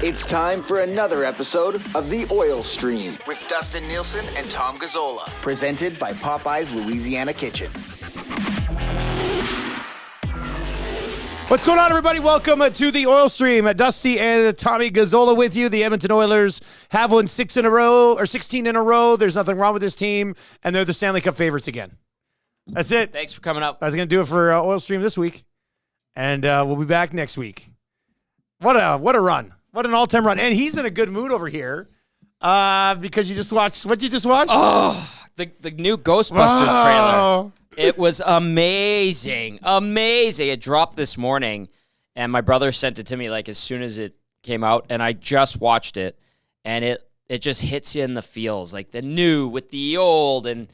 It's time for another episode of The Oil Stream with Dustin Nielson and Tom Gazzola, presented by Popeyes Louisiana Kitchen. What's going on, everybody? Welcome to The Oil Stream. Dusty and Tommy Gazzola with you. The Edmonton Oilers have won 16 in a row. There's nothing wrong with this team, and they're the Stanley Cup favorites again. That's it. Thanks for coming up. I was going to do it for Oil Stream this week, and we'll be back next week. What a run. What an all-time run. And he's in a good mood over here because you just watched. What'd you just watch? Oh, the new Ghostbusters trailer. It was amazing. Amazing. It dropped this morning, and my brother sent it to me like as soon as it came out, and I just watched it, and it just hits you in the feels, like the new with the old, and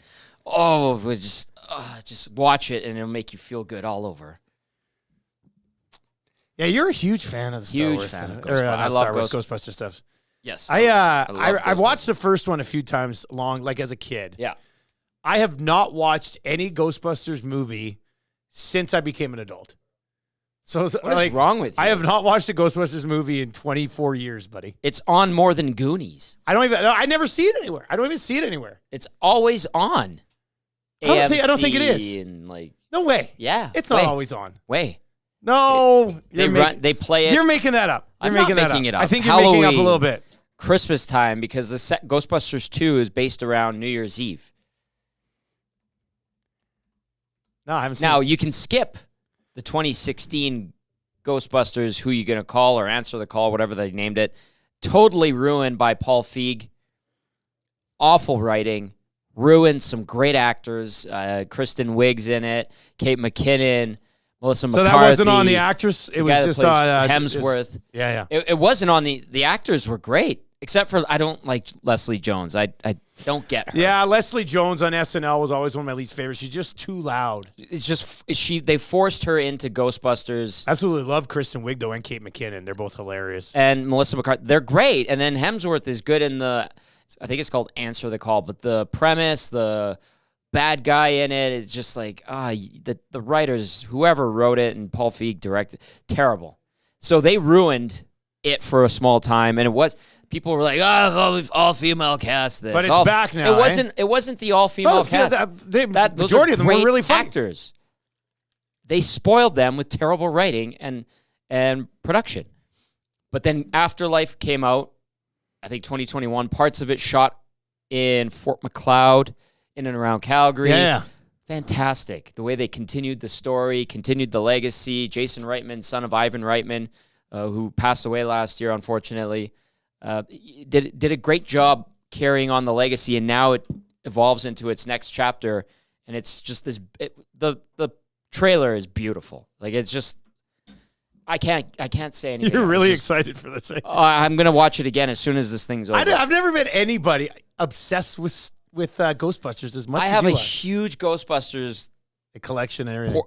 it was just watch it, and it'll make you feel good all over. Yeah, you're a huge fan of the Star Wars fan stuff. of Ghostbusters. I love Ghostbuster stuff. Yes. I watched the first one a few times as a kid. Yeah. I have not watched any Ghostbusters movie since I became an adult. So what is wrong with you? I have not watched a Ghostbusters movie in 24 years, buddy. It's on more than Goonies. I never see it anywhere. I don't even see it anywhere. It's always on. I don't think it is. And no way. Yeah. It's not always on. No. They play it. You're making that up. I'm not making it up. I think you're making up a little bit. Christmas time, because the Ghostbusters 2 is based around New Year's Eve. No, I haven't seen it. Now, you can skip the 2016 Ghostbusters, Who You Gonna Call or Answer the Call, whatever they named it. Totally ruined by Paul Feig. Awful writing. Ruined some great actors. Kristen Wiig's in it. Kate McKinnon. Melissa McCarthy. So that wasn't on the actress? It was just on Hemsworth. Yeah. It wasn't on the actors were great, except for I don't like Leslie Jones. I don't get her. Yeah, Leslie Jones on SNL was always one of my least favorites. She's just too loud. It's just they forced her into Ghostbusters. Absolutely love Kristen Wiig though and Kate McKinnon. They're both hilarious. And Melissa McCarthy. They're great. And then Hemsworth is good in I think it's called Answer the Call, but the premise, the bad guy in it is just like, the writers, whoever wrote it and Paul Feig directed, terrible. So they ruined it for a small time, and people were like, all-female cast this. But it's back now, It wasn't the all-female cast. The majority of them were really funny. Actors. They spoiled them with terrible writing and production. But then Afterlife came out, I think 2021, parts of it shot in Fort McLeod, in and around Calgary. Yeah. Fantastic. The way they continued the story, continued the legacy. Jason Reitman, son of Ivan Reitman, who passed away last year, unfortunately, did a great job carrying on the legacy, and now it evolves into its next chapter, and it's just the trailer is beautiful. Like, it's just, I can't say anything. You're really excited for this. I'm going to watch it again as soon as this thing's over. I've never met anybody obsessed with Ghostbusters as much as you are. I have a huge Ghostbusters collection and everything.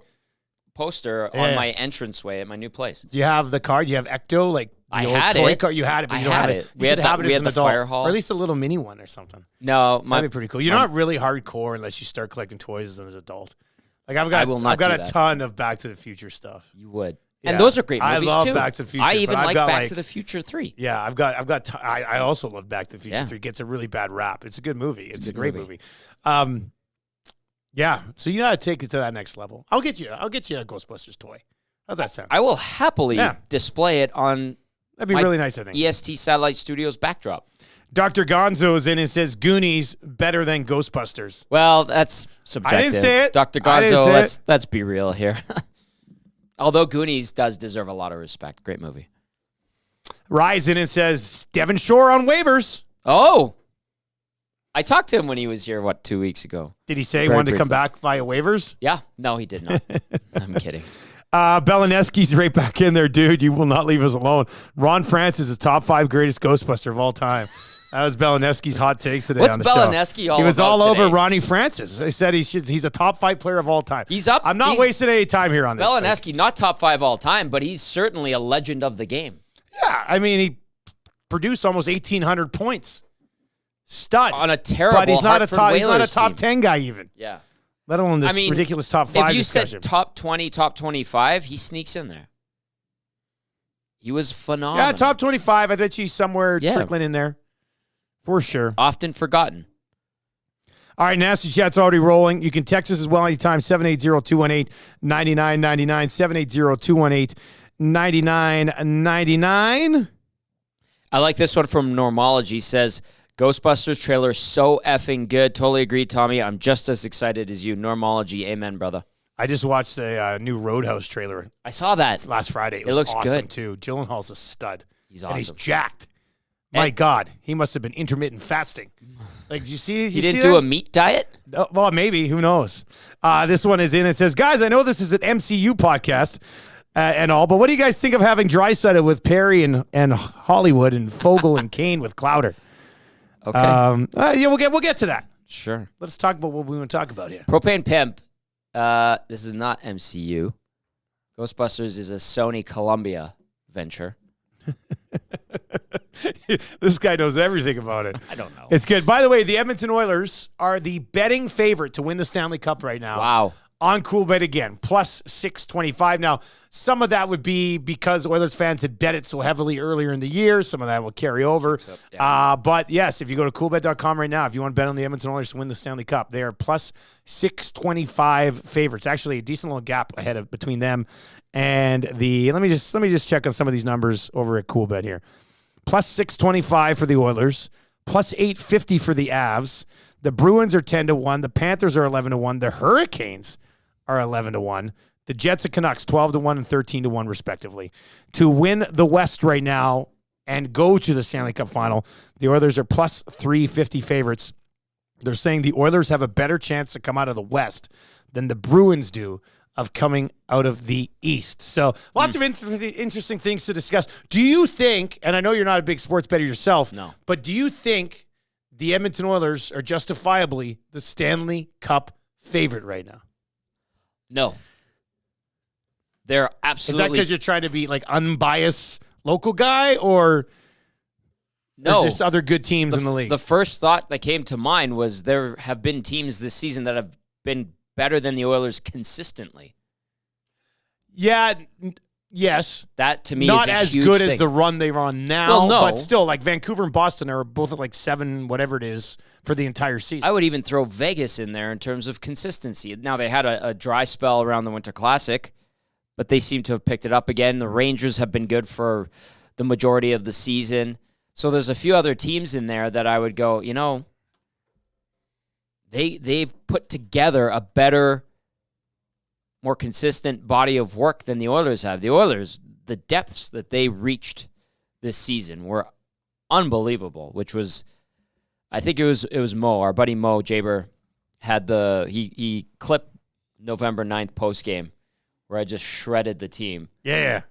Poster on my entranceway at my new place. Do you have the card? Do you have Ecto? Like the I old had toy it. Card? You had it, but you don't have it. We had the fire hall. Or at least a little mini one or something. No, that'd be pretty cool. You're not really hardcore unless you start collecting toys as an adult. Like I've got a ton of Back to the Future stuff. You would. Yeah. And those are great movies, I love too. Back to the Future. I even like Back to the Future 3. Yeah, I also love Back to the Future 3. It gets a really bad rap. It's a good movie. It's a great movie. Yeah, so you gotta take it to that next level. I'll get you a Ghostbusters toy. How's that sound? I will happily display it on That'd be really nice, I think. EST Satellite Studios backdrop. Dr. Gonzo is in and says Goonies better than Ghostbusters. Well, that's subjective. I didn't say it. Dr. Gonzo, let's be real here. Although Goonies does deserve a lot of respect. Great movie. Rise in and says Devin Shore on waivers. Oh. I talked to him when he was here, 2 weeks ago. Did he say he wanted to come back via waivers? Yeah. No, he did not. I'm kidding. Beleneski's right back in there, dude. You will not leave us alone. Ron Francis is top 5 greatest Ghostbuster of all time. That was Beleneski's hot take today on the show. What's Beleneski all about? He was all today? over Ronnie Francis. They said he's a top 5 player of all time. He's up. I'm not wasting any time here on this. Beleneski, not top 5 all time, but he's certainly a legend of the game. Yeah, I mean, he produced almost 1,800 points. stud on a terrible but he's not Hartford a top. He's not a Whalers top team. 10 guy even. Yeah. Let alone this ridiculous top 5 if you discussion. said top 20, top 25, he sneaks in there. He was phenomenal. Yeah, top 25. I bet he's somewhere trickling in there. For sure. Often forgotten. All right, Nasty Chat's already rolling. You can text us as well anytime, 780-218-9999, 780-218-9999. I like this one from Normology. Says, Ghostbusters trailer so effing good. Totally agree, Tommy. I'm just as excited as you. Normology. Amen, brother. I just watched a new Roadhouse trailer I saw that. last Friday. It looks awesome, good. too. Gyllenhaal's a stud. He's And he's awesome. jacked. My God, he must have been intermittent fasting. Like, did you see? He didn't do a meat diet? Oh, well, maybe. Who knows? This one is in. It says, guys, I know this is an MCU podcast and all, but what do you guys think of having Draisaitl with Perry and Hollywood and Fogel and Kane with Clowder? Okay. Yeah, we'll get to that. Sure. Let's talk about what we want to talk about here. Propane Pimp. This is not MCU. Ghostbusters is a Sony Columbia venture. This guy knows everything about it. I don't know. It's good. By the way, the Edmonton Oilers are the betting favorite to win the Stanley Cup right now. Wow. On Coolbet again, plus 625. Now, some of that would be because Oilers fans had bet it so heavily earlier in the year. Some of that will carry over. But yes, if you go to coolbet.com right now, if you want to bet on the Edmonton Oilers to win the Stanley Cup, they are plus 625 favorites. Actually, a decent little gap ahead of between them and the. Let me just check on some of these numbers over at Coolbet here. Plus 625 for the Oilers, plus 850 for the Avs. The Bruins are 10-1. The Panthers are 11-1. The Hurricanes are 11-1. The Jets and Canucks 12-1 and 13-1 respectively. To win the West right now and go to the Stanley Cup final, the Oilers are plus 350 favorites. They're saying the Oilers have a better chance to come out of the West than the Bruins do of coming out of the East. So lots of interesting things to discuss. Do you think, and I know you're not a big sports bettor yourself, but do you think the Edmonton Oilers are justifiably the Stanley Cup favorite right now? No. They're absolutely... Is that because you're trying to be like unbiased local guy, or there's just other good teams in the league? The first thought that came to mind was there have been teams this season that have been better than the Oilers consistently. Yeah, yes. That, to me, not is a as huge good thing. as the run they're on now, Well, no. but still, like Vancouver and Boston are both at like 7, whatever it is, for the entire season. I would even throw Vegas in there in terms of consistency. Now, they had a dry spell around the Winter Classic, but they seem to have picked it up again. The Rangers have been good for the majority of the season. So there's a few other teams in there that I would go, they've put together a better, more consistent body of work than the Oilers have. The Oilers, the depths that they reached this season were unbelievable, which was, I think it was Mo, our buddy Mo Jaber, had he clipped November 9th postgame where I just shredded the team. Yeah.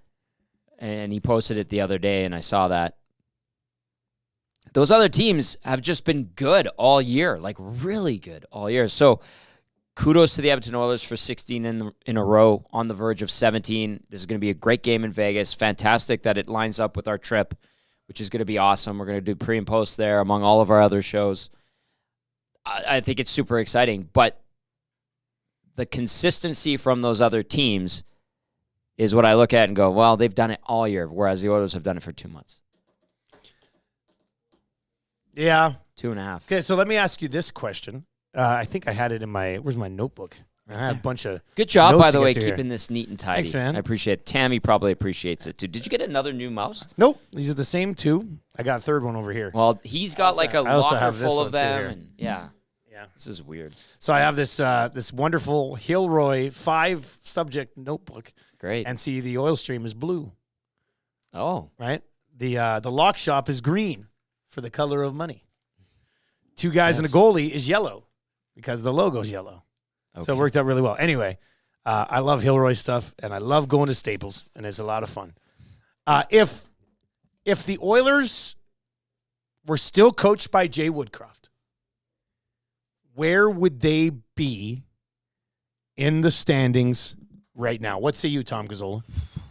And he posted it the other day, and I saw that. Those other teams have just been good all year, like really good all year. So kudos to the Edmonton Oilers for 16 in a row, on the verge of 17. This is going to be a great game in Vegas. Fantastic that it lines up with our trip, which is going to be awesome. We're going to do pre and post there among all of our other shows. I think it's super exciting, but the consistency from those other teams is what I look at and go, well, they've done it all year, whereas the Oilers have done it for 2 months. Yeah. 2.5. Okay, so let me ask you this question. I think I had it in where's my notebook? I had a bunch of Good job, notes by the to way, get to keeping here. this neat and tidy. Thanks, man. I appreciate it. Tammy probably appreciates it, too. Did you get another new mouse? Nope, these are the same two. I got a third one over here. Well, he's got like a I also locker have this full one of too them. here. And yeah. Yeah. This is weird. So I have this this wonderful Hilroy 5-subject notebook. Great. And see, the oil stream is blue, Oh. right? The lock shop is green for the color of money. 2 guys and a goalie is yellow because the logo's yellow. Okay. So it worked out really well. Anyway, I love Hilroy stuff, and I love going to Staples, and it's a lot of fun. If the Oilers were still coached by Jay Woodcroft, where would they be in the standings right now? What say you, Tom Gazzola?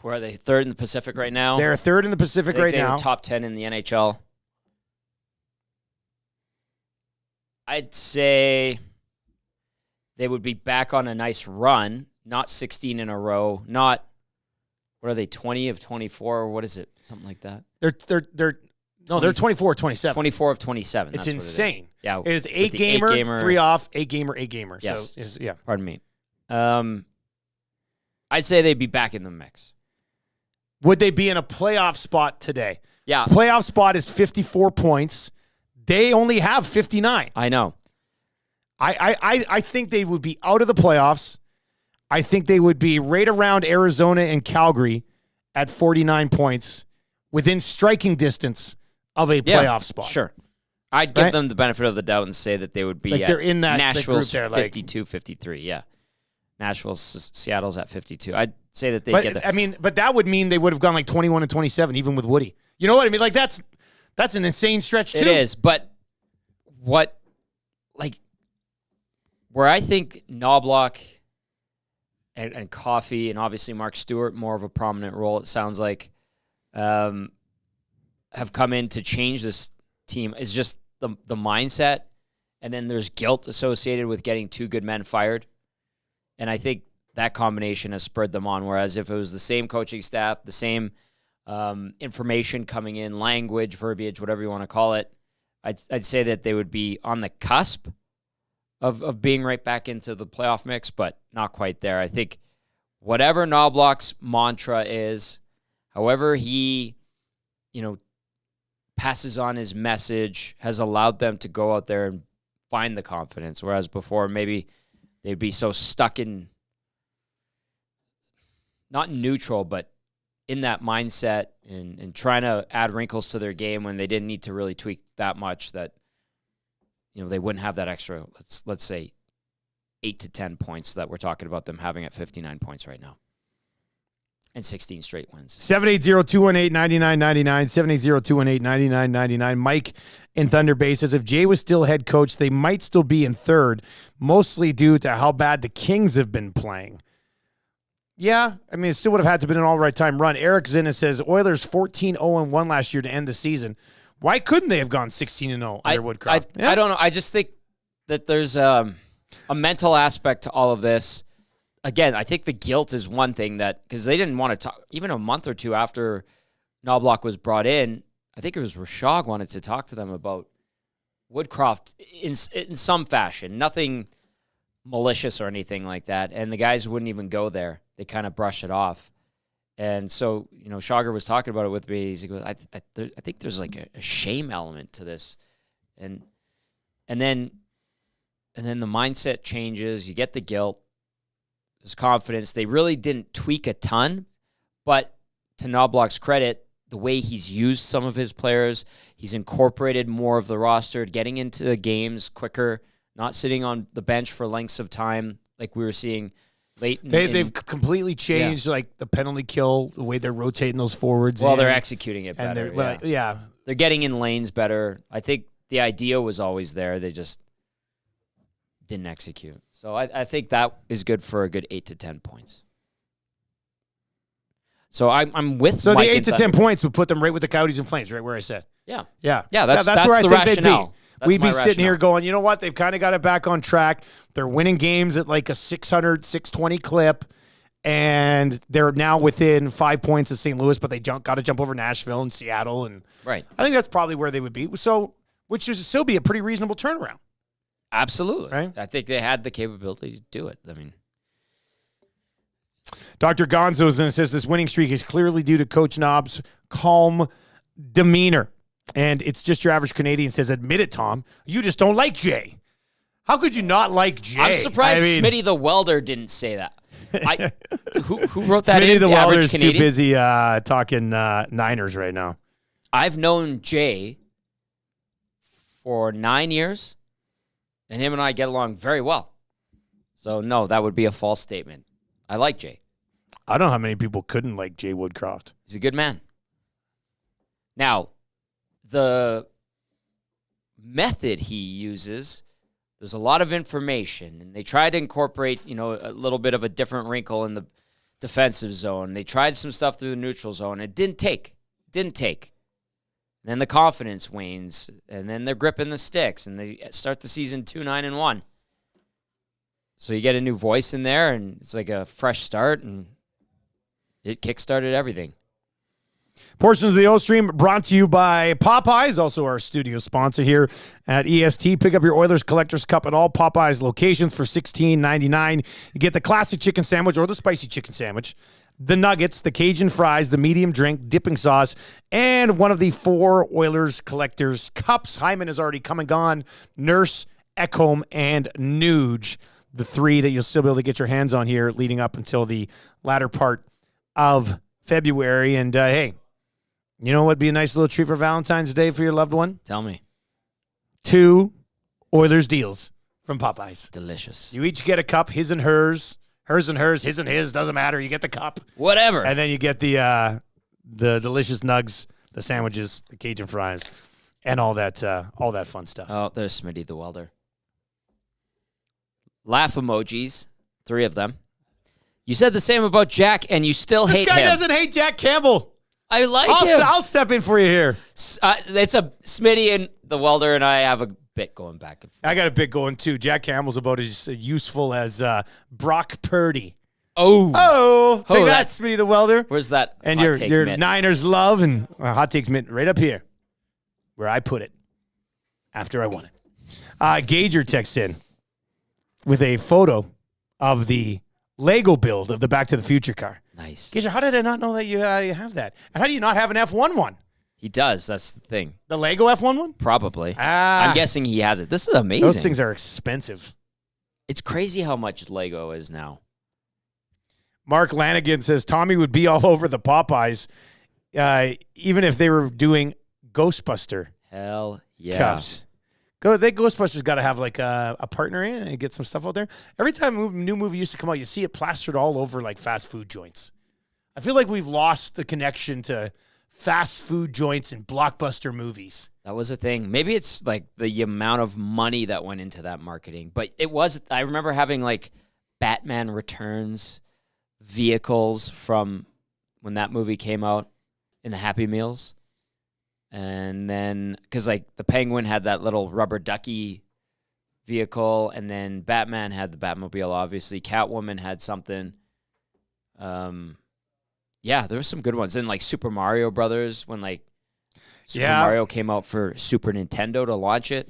Where are they? Third in the Pacific right now? They're third in the Pacific right now. Top 10 in the NHL. I'd say they would be back on a nice run, not 16 in a row, not, what are they, 20 of 24, or what is it? Something like that. They're 24 or 27. 24 of 27. It's that's insane. What it is. Yeah. It is 8-gamer, 3 off, 8-gamer. Yes. So, yeah. Pardon me. I'd say they'd be back in the mix. Would they be in a playoff spot today? Yeah. Playoff spot is 54 points. They only have 59. I know. I think they would be out of the playoffs. I think they would be right around Arizona and Calgary at 49 points within striking distance of a playoff spot. Sure. I'd give them the benefit of the doubt and say that they would be they're in that Nashville's group there, 52, 53. Yeah. Seattle's at 52. I'd say that they get there. I mean, but that would mean they would have gone like 21 and 27 even with Woody. You know what I mean? Like that's an insane stretch too. It is, but where I think Knobloch and Coffey and obviously Mark Stewart, more of a prominent role, it sounds like, have come in to change this team is just the mindset. And then there's guilt associated with getting 2 good men fired. And I think that combination has spurred them on. Whereas if it was the same coaching staff, the same information coming in, language, verbiage, whatever you want to call it, I'd say that they would be on the cusp of being right back into the playoff mix, but not quite there. I think whatever Knobloch's mantra is, however he, passes on his message, has allowed them to go out there and find the confidence. Whereas before, maybe they'd be so stuck in, not neutral, but in that mindset and trying to add wrinkles to their game when they didn't need to really tweak that much that, they wouldn't have that extra, let's say, 8 to 10 points that we're talking about them having at 59 points right now. And 16 straight wins. 780-218-9999, 780-218-9999. Mike in Thunder Bay says, if Jay was still head coach, they might still be in third, mostly due to how bad the Kings have been playing. Yeah, I mean, it still would have had to have been an all-right time run. Eric Zinna says, Oilers 14-0-1 last year to end the season. Why couldn't they have gone 16-0 under Woodcroft? I don't know. I just think that there's a mental aspect to all of this. Again, I think the guilt is one thing that, because they didn't want to talk, even a month or two after Knobloch was brought in, I think it was Rashog wanted to talk to them about Woodcroft in some fashion. Nothing malicious or anything like that. And the guys wouldn't even go there. They kind of brush it off. And so, Shager was talking about it with me. He goes, I think there's like a shame element to this. And then the mindset changes. You get the guilt. There's confidence. They really didn't tweak a ton, but to Knobloch's credit, the way he's used some of his players, he's incorporated more of the roster, getting into the games quicker, not sitting on the bench for lengths of time like we were seeing late. They've completely changed like the penalty kill, the way they're rotating those forwards. Well, they're executing it better. They're getting in lanes better. I think the idea was always there. They just didn't execute. So I think that is good for a good 8 to 10 points. So I'm with. So Mike the 8 to 10 points would put them right with the Coyotes and Flames, right where I said. Yeah. That's where the rationale. We'd be sitting rationale here going, you know what? They've kind of got it back on track. They're winning games at like a 600, 620 clip, and they're now within 5 points of St. Louis, but they got to jump over Nashville and Seattle, and right. I think that's probably where they would be. So, which would still be a pretty reasonable turnaround. Absolutely. Right? I think they had the capability to do it. I mean, Dr. Gonzo says this winning streak is clearly due to Coach Knob's calm demeanor. And it's just your average Canadian says, admit it, Tom. You just don't like Jay. How could you not like Jay? I'm surprised Smitty the Welder didn't say that. Who wrote that Smitty in? the Welder is Canadian? too busy talking Niners right now. I've known Jay for 9 years, and him and I get along very well. So, no, that would be a false statement. I like Jay. I don't know how many people couldn't like Jay Woodcroft. He's a good man. Now, the method he uses, there's a lot of information, and they tried to incorporate, a little bit of a different wrinkle in the defensive zone. They tried some stuff through the neutral zone. It didn't take. then the confidence wanes, and then they're gripping the sticks, and they start the season 2-9-1. So you get a new voice in there, and it's like a fresh start, and it kickstarted everything. Portions of the O Stream brought to you by Popeyes, also our studio sponsor here at EST. Pick up your Oilers Collector's Cup at all Popeyes locations for $16.99. You get the classic chicken sandwich or the spicy chicken sandwich, the nuggets, the Cajun fries, the medium drink, dipping sauce, and one of the 4 Oilers Collector's Cups. Hyman has already come and gone. Nurse, Ekholm, and Nuge, the 3 that you'll still be able to get your hands on here leading up until the latter part of February. And hey, you know what would be a nice little treat for Valentine's Day for your loved one? Tell me. 2 Oilers deals from Popeyes. Delicious. You each get a cup, his and hers, hers and hers, his and his, doesn't matter. You get the cup. Whatever. And then you get the delicious nugs, the sandwiches, the Cajun fries, and all that fun stuff. Oh, there's Smitty the welder. Laugh emojis, 3 of them. You said the same about Jack, and you still hate him. This guy doesn't hate Jack Campbell. I like him. I'll step in for you here. It's a Smitty and the welder and I have a bit going back and forth. I got a bit going too. Jack Campbell's about as useful as Brock Purdy. Oh, take that, Smitty the welder. Where's that? And hot your take your mitt? Niners love and hot takes mitt right up here, where I put it after I won it. Gager texts in with a photo of the Lego build of the Back to the Future car. Nice. Gager, how did I not know that you have that? And how do you not have an F1 one? He does. That's the thing. The Lego F1 one? Probably. I'm guessing he has it. This is amazing. Those things are expensive. It's crazy how much Lego is now. Mark Lanigan says Tommy would be all over the Popeyes, even if they were doing Ghostbuster Hell yeah. cups. Ghostbusters got to have like a partner in and get some stuff out there. Every time a new movie used to come out, you see it plastered all over like fast food joints. I feel like we've lost the connection to fast food joints and blockbuster movies. That was a thing. Maybe it's like the amount of money that went into that marketing. But it was, I remember having like Batman Returns vehicles from when that movie came out in the Happy Meals. And then, because like the Penguin had that little rubber ducky vehicle, and then Batman had the Batmobile, obviously. Catwoman had something. Yeah, there were some good ones. And like Super Mario Brothers, when like Super Mario came out for Super Nintendo to launch it,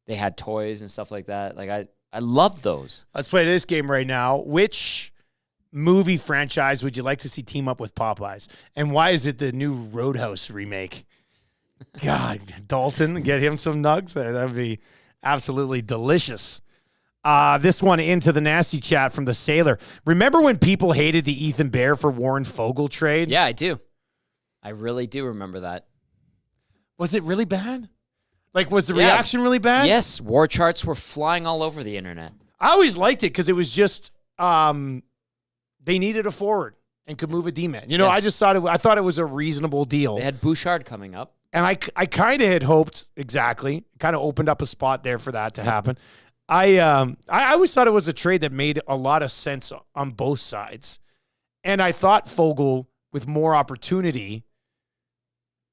they had toys and stuff like that. Like I loved those. Let's play this game right now. Which movie franchise would you like to see team up with Popeyes? And why is it the new Roadhouse remake? God, Dalton, get him some nugs. That would be absolutely delicious. This one into the nasty chat from the Sailor. Remember when people hated the Ethan Bear for Warren Fogle trade? Yeah, I do. I really do remember that. Was it really bad? Like, was the reaction really bad? Yes, war charts were flying all over the internet. I always liked it because it was just they needed a forward and could move a D-man. You know, Yes. I thought it was a reasonable deal. They had Bouchard coming up. And I kind of had hoped, kind of opened up a spot there for that to happen. I always thought it was a trade that made a lot of sense on both sides. And I thought Fogle, with more opportunity,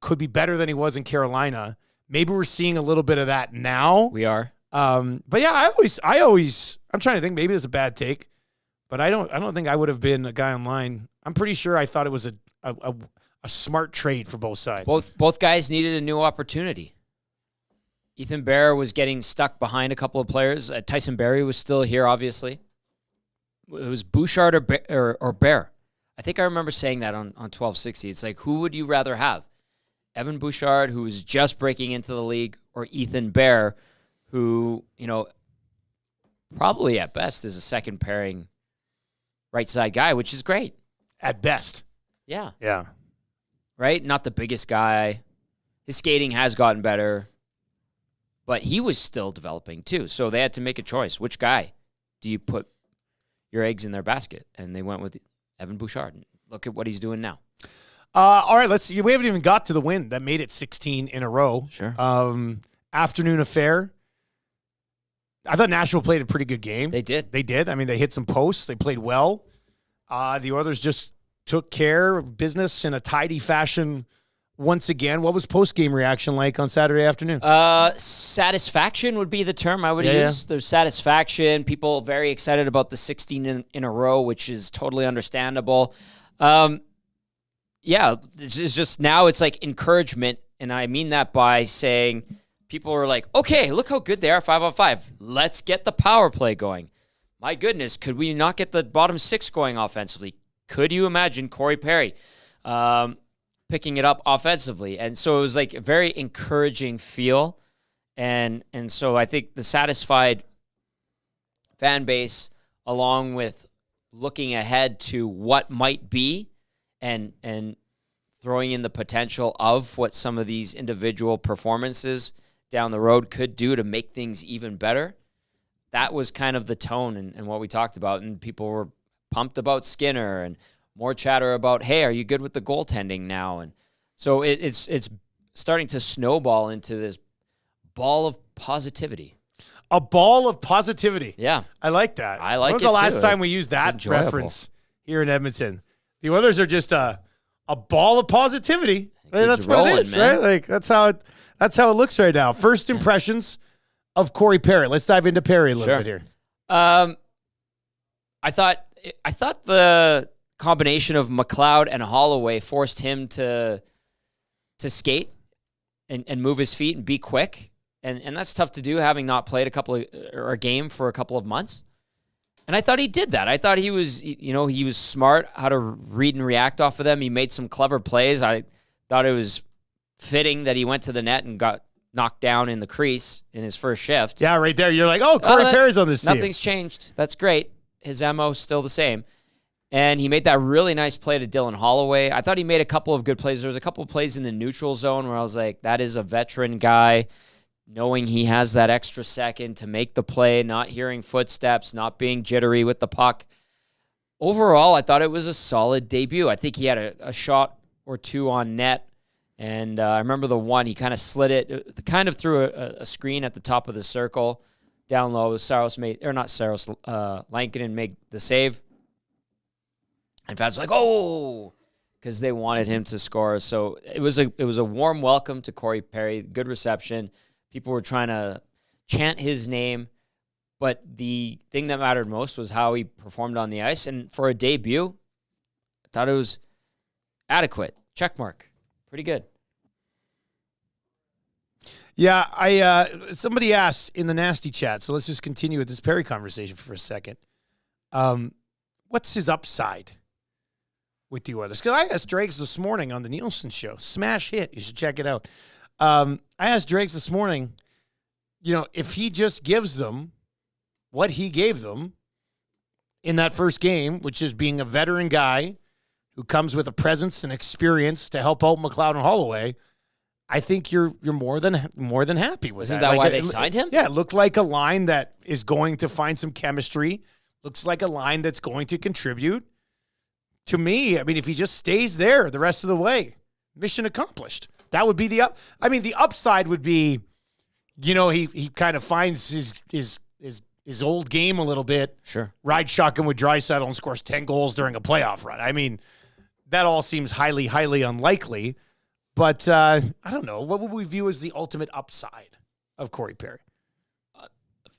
could be better than he was in Carolina. Maybe we're seeing a little bit of that now. We are. But yeah, I'm trying to think, maybe it's a bad take, but I don't think I would have been a guy online. I'm pretty sure I thought it was a smart trade for both sides. Both guys needed a new opportunity. Ethan Bear was getting stuck behind a couple of players. Tyson Barrie was still here, obviously. It was Bouchard or Bear. I think I remember saying that on 1260. It's like, who would you rather have? Evan Bouchard, who was just breaking into the league, or Ethan Bear, who, you know, probably at best is a second pairing right side guy, which is great. At best. Yeah. Yeah. Right? Not the biggest guy. His skating has gotten better, but he was still developing too. So they had to make a choice. Which guy do you put your eggs in their basket? And they went with Evan Bouchard. Look at what he's doing now. All right, let's see. We haven't even got to the win that made it 16 in a row. Sure. Afternoon affair. I thought Nashville played a pretty good game. They did. I mean, they hit some posts. They played well. The Oilers just took care of business in a tidy fashion once again. What was post-game reaction like on Saturday afternoon? Satisfaction would be the term I would use. There's satisfaction. People very excited about the 16 in a row, which is totally understandable. It's just now it's like encouragement, and I mean that by saying people are like, okay, look how good they are 5-on-5. Let's get the power play going. My goodness, could we not get the bottom six going offensively? Could you imagine Corey Perry picking it up offensively? And so it was like a very encouraging feel. And so I think the satisfied fan base, along with looking ahead to what might be and throwing in the potential of what some of these individual performances down the road could do to make things even better, that was kind of the tone and what we talked about. And people were pumped about Skinner and more chatter about, hey, are you good with the goaltending now? And so it's starting to snowball into this ball of positivity. A ball of positivity. Yeah. I like that. I like it, When was the last too. time we used that enjoyable. reference here in Edmonton? The Oilers are just a ball of positivity. That's what rolling, it is, man. right? Like that's how it looks right now. First impressions of Corey Perry. Let's dive into Perry a little bit here. I thought the combination of McLeod and Holloway forced him to skate and move his feet and be quick. And that's tough to do, having not played a game for a couple of months. And I thought he did that. I thought he was smart how to read and react off of them. He made some clever plays. I thought it was fitting that he went to the net and got knocked down in the crease in his first shift. Yeah, right there. You're like, oh, Corey Perry's on this team. Nothing's changed. That's great. His MO's still the same. And he made that really nice play to Dylan Holloway. I thought he made a couple of good plays. There was a couple of plays in the neutral zone where I was like, that is a veteran guy, knowing he has that extra second to make the play, not hearing footsteps, not being jittery with the puck. Overall, I thought it was a solid debut. I think he had a shot or two on net. And I remember the one, he kind of slid it, kind of threw a screen at the top of the circle, down low. Lankinen made the save. And fans were like, oh, because they wanted him to score. So it was a warm welcome to Corey Perry, good reception. People were trying to chant his name. But the thing that mattered most was how he performed on the ice. And for a debut, I thought it was adequate. Check mark. Pretty good. Yeah, somebody asked in the nasty chat, so let's just continue with this Perry conversation for a second. What's his upside with the Oilers? Because I asked Drakes this morning on the Nielson show. Smash hit. You should check it out. I asked Drakes this morning, if he just gives them what he gave them in that first game, which is being a veteran guy who comes with a presence and experience to help out McLeod and Holloway, I think you're more than happy with that. Isn't that why they signed him? Yeah, it looked like a line that is going to find some chemistry. Looks like a line that's going to contribute. To me, I mean, if he just stays there the rest of the way, mission accomplished. That would be the upside would be, he kind of finds his old game a little bit. Sure. Rides shotgun with Draisaitl and scores 10 goals during a playoff run. I mean, that all seems highly, highly unlikely. But I don't know. What would we view as the ultimate upside of Corey Perry?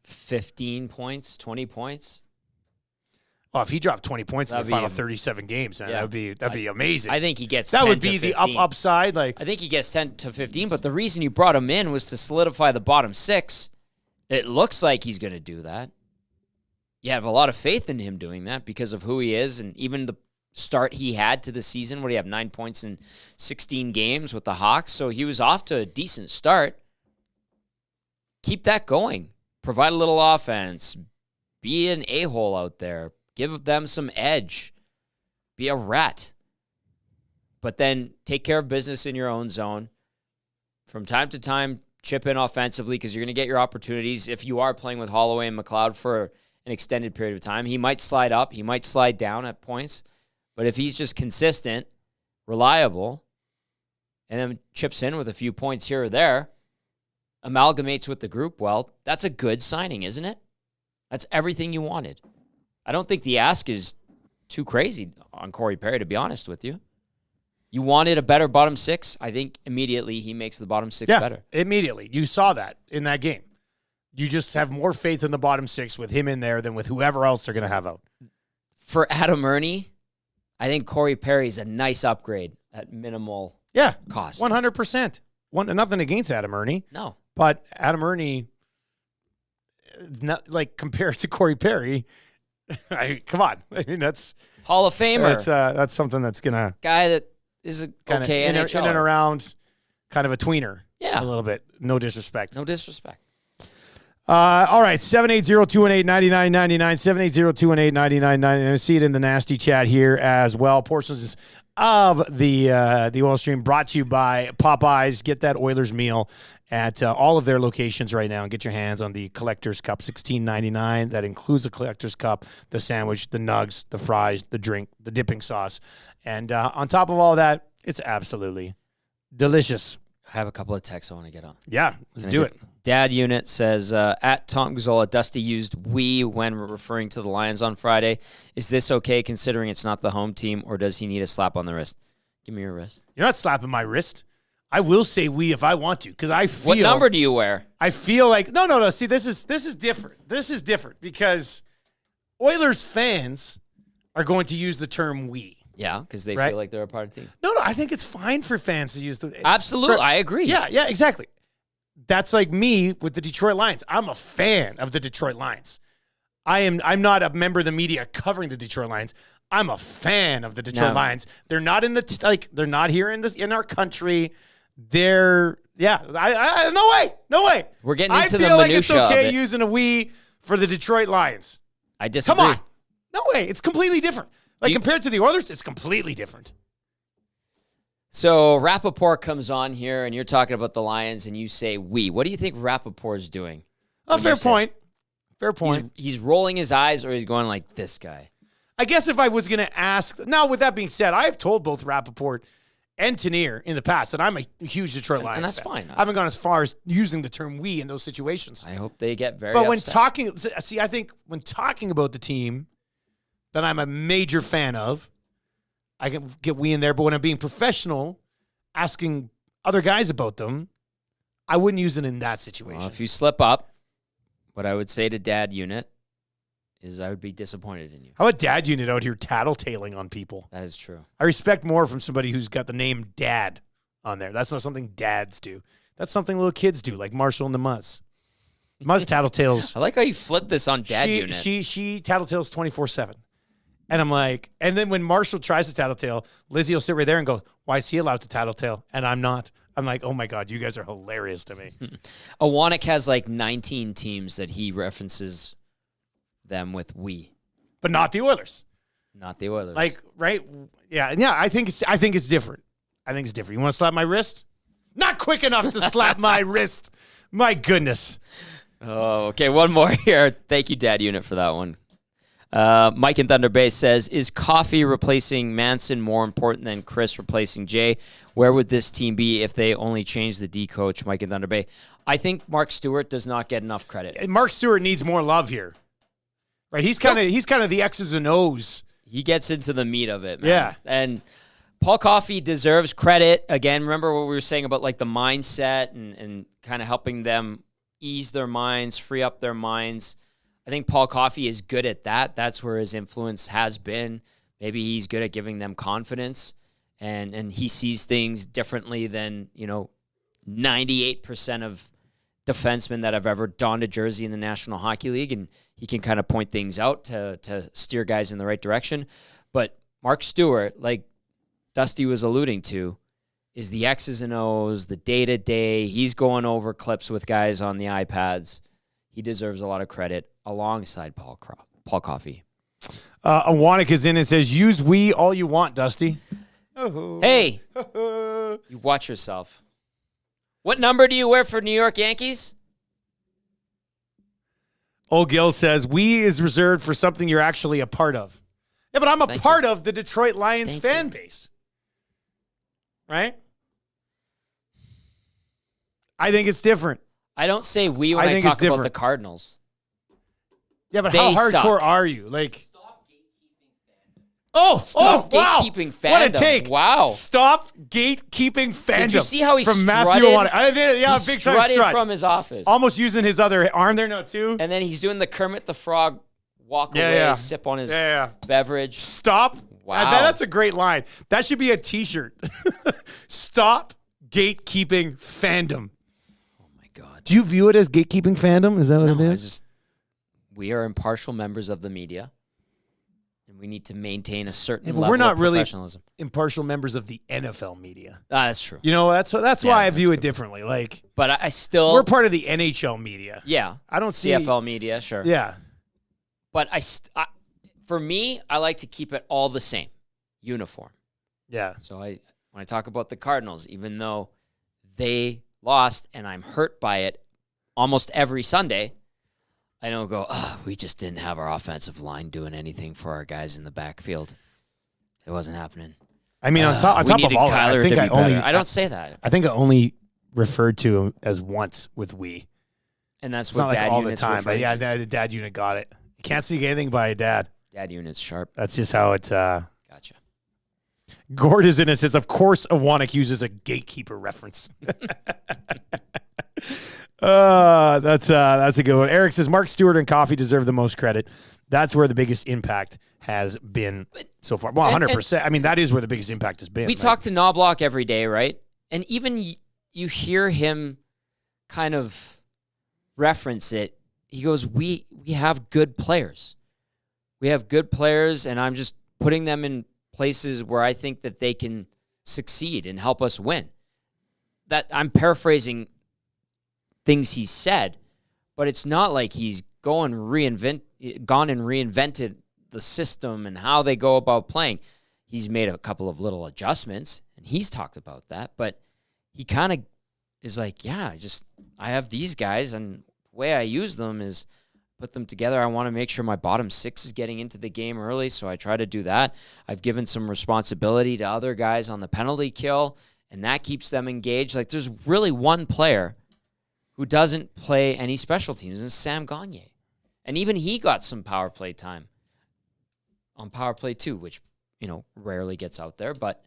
15 points, 20 points. Oh, if he dropped 20 points in the final 37 games, man, that'd be amazing. I think he gets that 10 would to be 15. the upside. I think he gets 10 to 15, but the reason you brought him in was to solidify the bottom six. It looks like he's going to do that. You have a lot of faith in him doing that because of who he is, and even the start he had to the season where he had 9 points in 16 games with the Hawks. So he was off to a decent start. Keep that going. Provide a little offense. Be an a-hole out there. Give them some edge. Be a rat. But then take care of business in your own zone. From time to time, chip in offensively because you're going to get your opportunities. If you are playing with Holloway and McLeod for an extended period of time, he might slide up. He might slide down at points. But if he's just consistent, reliable, and then chips in with a few points here or there, amalgamates with the group well, that's a good signing, isn't it? That's everything you wanted. I don't think the ask is too crazy on Corey Perry, to be honest with you. You wanted a better bottom six? I think immediately he makes the bottom six better. Immediately. You saw that in that game. You just have more faith in the bottom six with him in there than with whoever else they're going to have out. For Adam Ernie, I think Corey Perry's a nice upgrade at minimal cost. 100%. Nothing against Adam Ernie. No. But Adam Ernie, not like compared to Corey Perry, come on. I mean, that's Hall of Famer. That's something that's going to... Guy that is a kind okay in NHL. In and around, kind of a tweener. Yeah. A little bit. No disrespect. No disrespect. All right, 780-218-9999, 780-218-9999. I see it in the nasty chat here as well. Portions of the oil stream brought to you by Popeyes. Get that Oilers meal at all of their locations right now and get your hands on the Collector's Cup, $16.99. That includes the Collector's Cup, the sandwich, the nugs, the fries, the drink, the dipping sauce. And on top of all that, it's absolutely delicious. I have a couple of texts I want to get on. Yeah, let's do it. Dad Unit says, at Tom Gazzola, Dusty used "we" when referring to the Lions on Friday. Is this okay considering it's not the home team, or does he need a slap on the wrist? Give me your wrist. You're not slapping my wrist. I will say "we" if I want to, because I feel... What number do you wear? I feel like... No. See, this is different. This is different because Oilers fans are going to use the term "we." Yeah, because they feel like they're a part of the team. No, I think it's fine for fans to use the... Absolutely, I agree. Yeah, exactly. That's like me with the Detroit Lions. I'm a fan of the Detroit Lions. I'm not a member of the media covering the Detroit Lions. I'm a fan of the Detroit Lions. They're not in the they're not here in our country. They're no way. We're getting into the minutia. I feel like minutia it's okay of it. using a "we" for the Detroit Lions. I disagree. Come on. No way. It's completely different. Compared to the Oilers, it's completely different. So Rappaport comes on here, and you're talking about the Lions, and you say "we." What do you think Rappaport's doing? Fair point. Fair point. He's rolling his eyes, or he's going like this guy. I guess if I was going to ask... Now, with that being said, I've told both Rappaport and Tanier in the past that I'm a huge Detroit Lions and that's fan. fine. I haven't gone as far as using the term "we" in those situations. I hope they get very But when upset. talking... See, I think when talking about the team that I'm a major fan of, I can get "we" in there. But when I'm being professional, asking other guys about them, I wouldn't use it in that situation. Well, if you slip up, what I would say to Dad Unit is I would be disappointed in you. How about Dad Unit out here tattletaling on people? That is true. I respect more from somebody who's got the name Dad on there. That's not something dads do. That's something little kids do, like Marshall and the Muzz. Muzz tattletales. I like how you flip this on Dad Unit. She tattletales 24/7. And I'm like, and then when Marshall tries to tattletale, Lizzie will sit right there and go, "Why is he allowed to tattletale? And I'm not." I'm like, "Oh my God, you guys are hilarious to me." Awanek has like 19 teams that he references them with "we." But not the Oilers. Not the Oilers. Like, right? Yeah. I think it's different. I think it's different. You want to slap my wrist? Not quick enough to slap my wrist. My goodness. Oh, okay. One more here. Thank you, Dad Unit, for that one. Mike in Thunder Bay says, is Coffey replacing Manson more important than Chris replacing Jay? Where would this team be if they only changed the D coach? Mike in Thunder Bay. I think Mark Stewart does not get enough credit. And Mark Stewart needs more love here. Right? He's kind of the X's and O's. He gets into the meat of it, man. Yeah. And Paul Coffey deserves credit. Again, remember what we were saying about like the mindset and kind of helping them ease their minds, free up their minds. I think Paul Coffey is good at that. That's where his influence has been. Maybe he's good at giving them confidence, and he sees things differently than, 98% of defensemen that have ever donned a jersey in the National Hockey League, and he can kind of point things out to steer guys in the right direction. But Mark Stewart, like Dusty was alluding to, is the X's and O's, the day-to-day. He's going over clips with guys on the iPads. He deserves a lot of credit alongside Paul Coffey. Awanek is in and says, use "we" all you want, Dusty. Hey, you watch yourself. What number do you wear for New York Yankees? Old Gil says, "we" is reserved for something you're actually a part of. Yeah, but I'm a part of the Detroit Lions fan base. Right? I think it's different. I don't say "we" when I talk about the Cardinals. Yeah, but They how hardcore suck. are you? Like, Stop wow. gatekeeping fandom. What a take. Wow. Stop gatekeeping fandom. Did you see how he from strutted? Matthew Iwanick. I did, yeah, he big time strutted strut. from his office. Almost using his other arm there now, too. And then he's doing the Kermit the Frog walk away, sip on his beverage. Stop. Wow. That's a great line. That should be a T-shirt. Stop gatekeeping fandom. Oh, my God. Do you view it as gatekeeping fandom? Is that what it is? We are impartial members of the media. And we need to maintain a certain but level we're not of really professionalism. impartial members of the NFL media. That's true. You know, that's why I view it differently. Like, but I still... We're part of the NHL media. Yeah. I don't see... CFL media, sure. Yeah. But for me, I like to keep it all the same. Uniform. Yeah. So when I talk about the Cardinals, even though they lost and I'm hurt by it almost every Sunday, I don't go, we just didn't have our offensive line doing anything for our guys in the backfield. It wasn't happening. I mean, on top of all that, I don't say that. I think I only referred to him as once with we. And that's it's what not dad like all units the time. But yeah, the dad unit got it. You can't see anything by a dad. Dad unit's sharp. That's just how it's. Gotcha. Gord is in it. Says, of course, Iwanick uses a gatekeeper reference. That's a good one. Eric says Mark Stewart and Coffey deserve the most credit. That's where the biggest impact has been so far. Well, 100%. I mean, that is where the biggest impact has been. We talk to Knobloch every day, right? And even you hear him kind of reference it. He goes, we have good players. We have good players, and I'm just putting them in places where I think that they can succeed and help us win. That I'm paraphrasing things he said, but it's not like he's gone and reinvented the system and how they go about playing. He's made a couple of little adjustments, and he's talked about that, but he kind of is like, I have these guys, and the way I use them is put them together. I want to make sure my bottom six is getting into the game early, so I try to do that. I've given some responsibility to other guys on the penalty kill, and that keeps them engaged. Like, there's really one player who doesn't play any special teams, and it's Sam Gagner. And even he got some power play time on power play too, which, rarely gets out there, but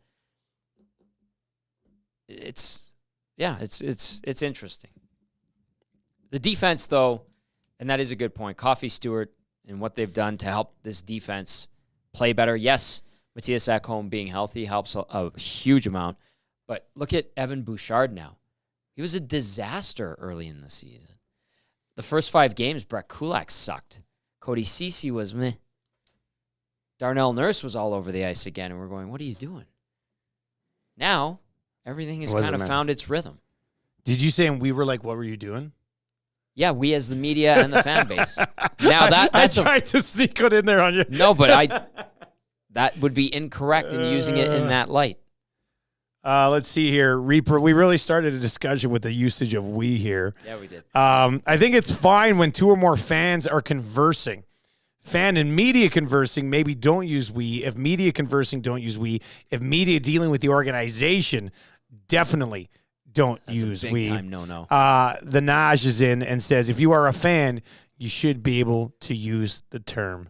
it's interesting. The defense, though, and that is a good point. Coffey, Stewart, and what they've done to help this defense play better. Yes, Matthias Ekholm being healthy helps a huge amount. But look at Evan Bouchard now. He was a disaster early in the season. The first 5 games, Brett Kulak sucked. Cody Ceci was meh. Darnell Nurse was all over the ice again, and we're going, what are you doing? Now, everything has kind of found its rhythm. Did you say, and we were like, what were you doing? Yeah, we as the media and the fan base. Now that's I tried to sneak it in there on you. No, but that would be incorrect in using it in that light. Let's see here. We really started a discussion with the usage of we here. Yeah, we did. I think it's fine when 2 or more fans are conversing. Fan and media conversing, maybe don't use we. If media conversing, don't use we. If media dealing with the organization, definitely don't use a big we. Time no. The Naj is in and says, if you are a fan, you should be able to use the term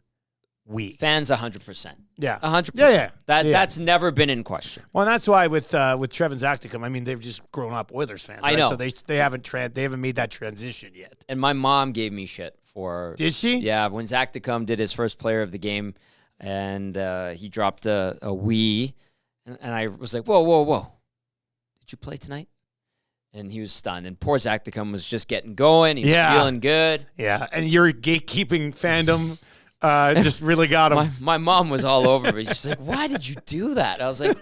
we. Fans 100%. Yeah. 100%. Yeah. That's never been in question. Well, and that's why with Trevin Zacticum, I mean, they've just grown up Oilers fans. Right? I know. So they haven't made that transition yet. And my mom gave me shit for... Did she? Yeah, when Zacticum did his first player of the game, and he dropped a we, and I was like, whoa. Did you play tonight? And he was stunned. And poor Zacticum was just getting going. He was feeling good. Yeah, and your gatekeeping fandom just really got him. My mom was all over me. She's like, why did you do that? I was like,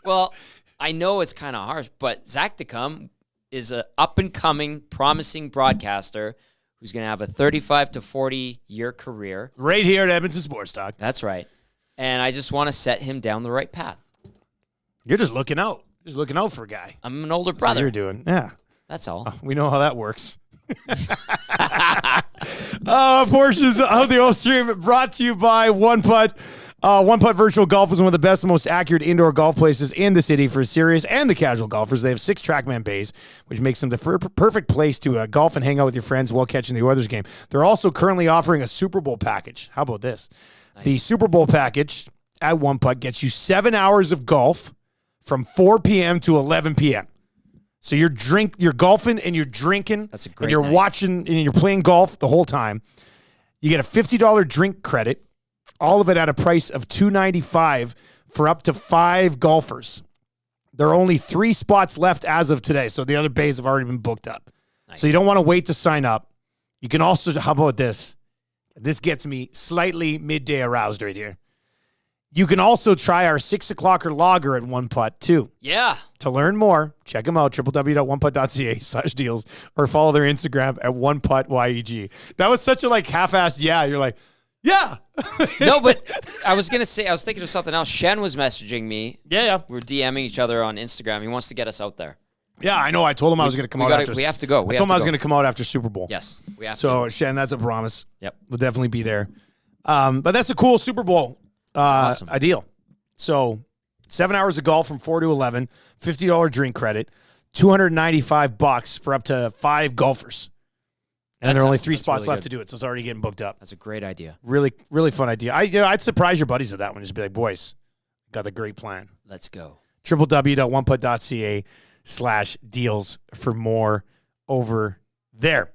well, I know it's kind of harsh, but Zacticum is an up-and-coming, promising broadcaster who's going to have a 35 to 40-year career. Right here at Edmonton Sports Talk. That's right. And I just want to set him down the right path. You're just looking out. Just looking out for a guy. I'm an older brother. That's what you're doing. Yeah. That's all. We know how that works. Portions of the Oil Stream brought to you by One Putt. One Putt Virtual Golf is one of the best and most accurate indoor golf places in the city for serious and the casual golfers. They have 6 TrackMan bays, which makes them the perfect place to golf and hang out with your friends while catching the Oilers game. They're also currently offering a Super Bowl package. How about this? Nice. The Super Bowl package at One Putt gets you 7 hours of golf from 4 p.m. to 11 p.m. So you're golfing and you're drinking. That's a great and you're night. watching and you're playing golf the whole time. You get a $50 drink credit, all of it at a price of $295 for up to 5 golfers. There are only 3 spots left as of today, so the other bays have already been booked up. Nice. So you don't want to wait to sign up. You can also, how about this? This gets me slightly midday aroused right here. You can also try our 6 o'clocker lager at One Putt too. Yeah. To learn more, check them out, www.oneputt.ca/deals, or follow their Instagram at OnePuttYEG. That was such a half-assed yeah. You're like, yeah. No, but I was thinking of something else. Shen was messaging me. Yeah. We're DMing each other on Instagram. He wants to get us out there. Yeah, I know. I told him I was going to come out after. We have to go. I told him I was going to come out after Super Bowl. Yes, we have to. So, Shen, that's a promise. Yep. We'll definitely be there. But that's a cool Super Bowl awesome. ideal. So 7 hours of golf from 4 to 11, $50 drink credit, $295 for up to 5 golfers. And there are only 3 spots really left good. to do it, so it's already getting booked up. That's a great idea. Really, really fun idea. I'd surprise your buddies with that one. Just be like, boys, got a great plan. Let's go. www.oneputt.ca/deals for more over there.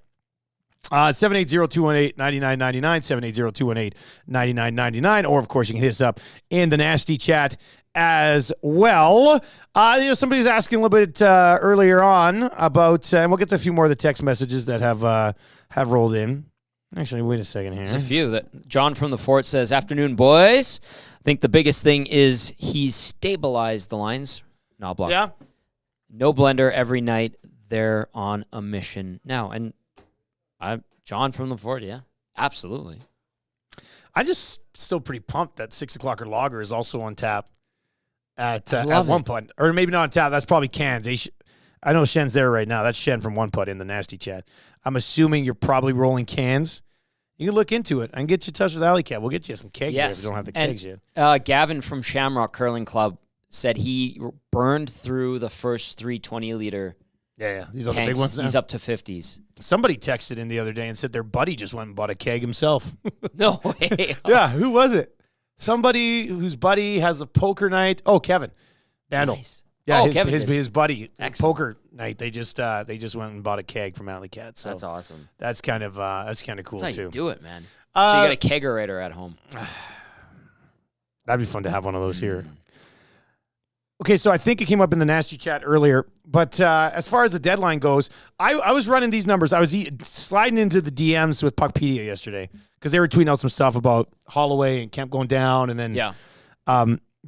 780-218-9999, 780-218-9999, or of course you can hit us up in the nasty chat as well. Somebody's asking a little bit earlier on about, and we'll get to a few more of the text messages that have rolled in. Actually, wait a second here. There's a few. That John from the Fort says, "Afternoon, boys. I think the biggest thing is he's stabilized the lines. No block. Yeah. No blender every night. They're on a mission now." And John from the Fort, yeah, absolutely. I just still pretty pumped that 6 o'clocker lager is also on tap at One Putt, or maybe not on tap. That's probably cans. I know Shen's there right now. That's Shen from One Putt in the nasty chat. I'm assuming you're probably rolling cans. You can look into it. I can get you in touch with Alley Cat. We'll get you some kegs if you don't have the kegs yet. Gavin from Shamrock Curling Club said he burned through the first 3 20-liter Yeah. These are the tanks. big ones now. He's up to 50s. Somebody texted in the other day and said their buddy just went and bought a keg himself. No way. Yeah, who was it? Somebody whose buddy has a poker night. Oh, Kevin Bandel. Nice. Yeah, Kevin his buddy Excellent. poker night. They just went and bought a keg from Alley Cat. So That's awesome. that's kind of cool That's how too. you do it, man. So you got a kegerator at home. That'd be fun to have one of those here. Okay, so I think it came up in the nasty chat earlier, but as far as the deadline goes, I was running these numbers. I was sliding into the DMs with Puckpedia yesterday because they were tweeting out some stuff about Holloway and Kemp going down, and then